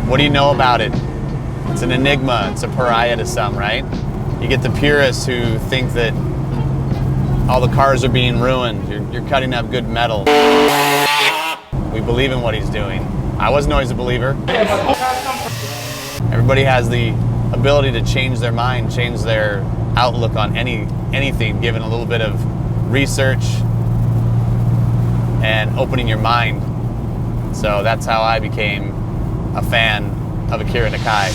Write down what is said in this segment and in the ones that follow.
What do you know about it? It's an enigma, it's a pariah to some, right? You get the purists who think that all the cars are being ruined, you're cutting up good metal. We believe in what he's doing. I wasn't always a believer. Everybody has the ability to change their mind, change their outlook on anything, given a little bit of research and opening your mind. So that's how I became a fan of Akira Nakai.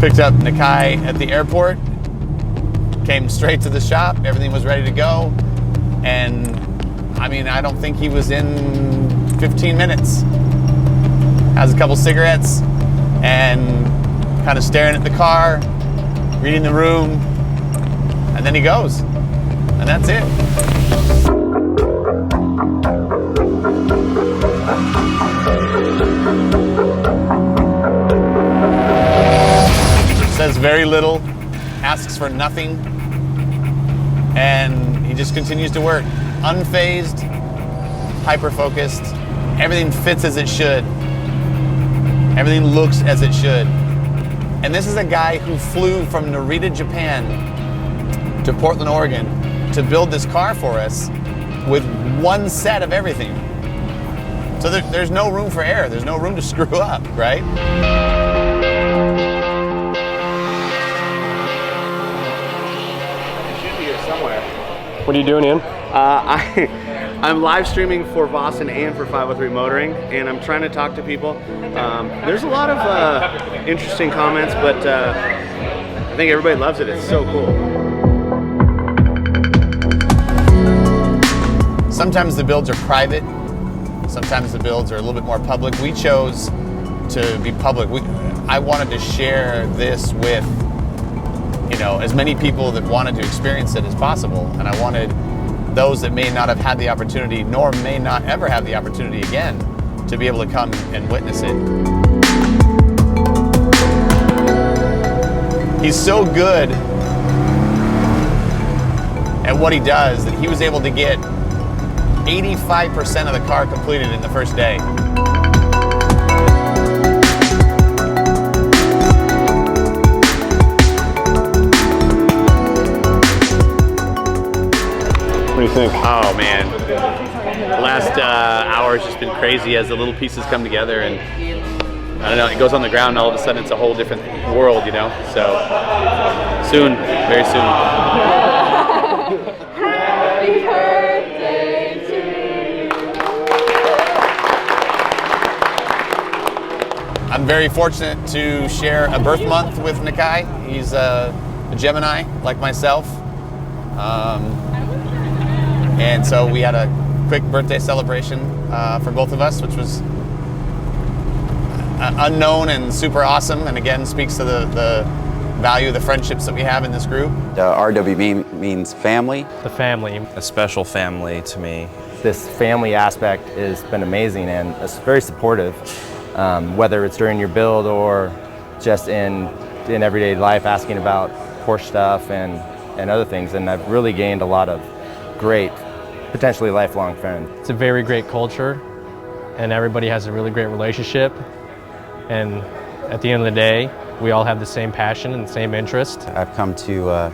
Picked up Nakai at the airport, came straight to the shop, everything was ready to go, and I mean, I don't think he was in 15 minutes. Has a couple cigarettes and kind of staring at the car, reading the room, and then he goes, and that's it. Says very little, asks for nothing, and he just continues to work. Unfazed, hyper-focused, everything fits as it should. Everything looks as it should. And this is a guy who flew from Narita, Japan to Portland, Oregon to build this car for us with one set of everything. So there's no room for error. There's no room to screw up, right? What are you doing, Ian? I'm live streaming for Vossen and for 503 Motoring, and I'm trying to talk to people. There's a lot of interesting comments, but I think everybody loves it. It's so cool. Sometimes the builds are private. Sometimes the builds are a little bit more public. We chose to be public. I wanted to share this with as many people that wanted to experience it as possible, and I wanted those that may not have had the opportunity, nor may not ever have the opportunity again, to be able to come and witness it. He's so good at what he does that he was able to get 85% of the car completed in the first day. What do you think? Oh man, the last hour has just been crazy as the little pieces come together, and I don't know, it goes on the ground and all of a sudden it's a whole different world, So soon, very soon. Happy birthday to you. I'm very fortunate to share a birth month with Nakai. He's a Gemini, like myself. And so we had a quick birthday celebration for both of us, which was unknown and super awesome, and again speaks to the value of the friendships that we have in this group. RWB means family. The family. A special family to me. This family aspect has been amazing, and it's very supportive, whether it's during your build or just in everyday life, asking about Porsche stuff and other things, and I've really gained a lot of great, potentially lifelong friends. It's a very great culture, and everybody has a really great relationship, and at the end of the day, we all have the same passion and the same interest. I've come to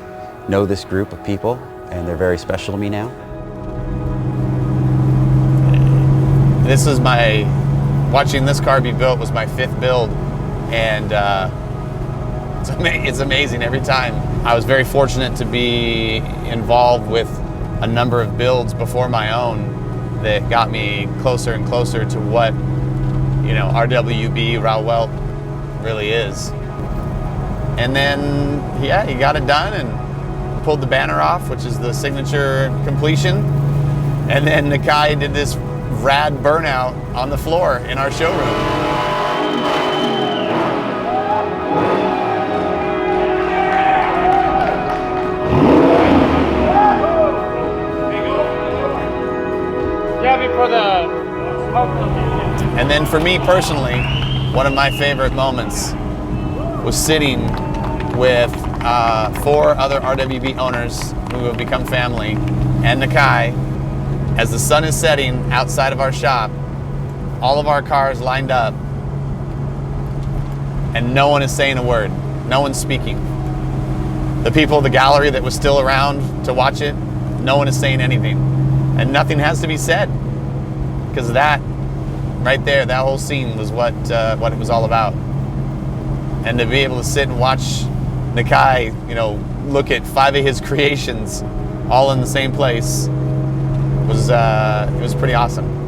know this group of people, and they're very special to me now. This is watching this car be built was my 5th build, and it's amazing every time. I was very fortunate to be involved with a number of builds before my own that got me closer and closer to what RWB, Rauh-Welt really is. And then, yeah, he got it done and pulled the banner off, which is the signature completion. And then Nakai did this rad burnout on the floor in our showroom. And then for me personally, one of my favorite moments was sitting with 4 other RWB owners who have become family, and Nakai, as the sun is setting outside of our shop, all of our cars lined up, and no one is saying a word. No one's speaking. The people, the gallery that was still around to watch it, no one is saying anything. And nothing has to be said. Because that, right there, that whole scene was what it was all about. And to be able to sit and watch Nakai, you know, look at 5 of his creations all in the same place was it was pretty awesome.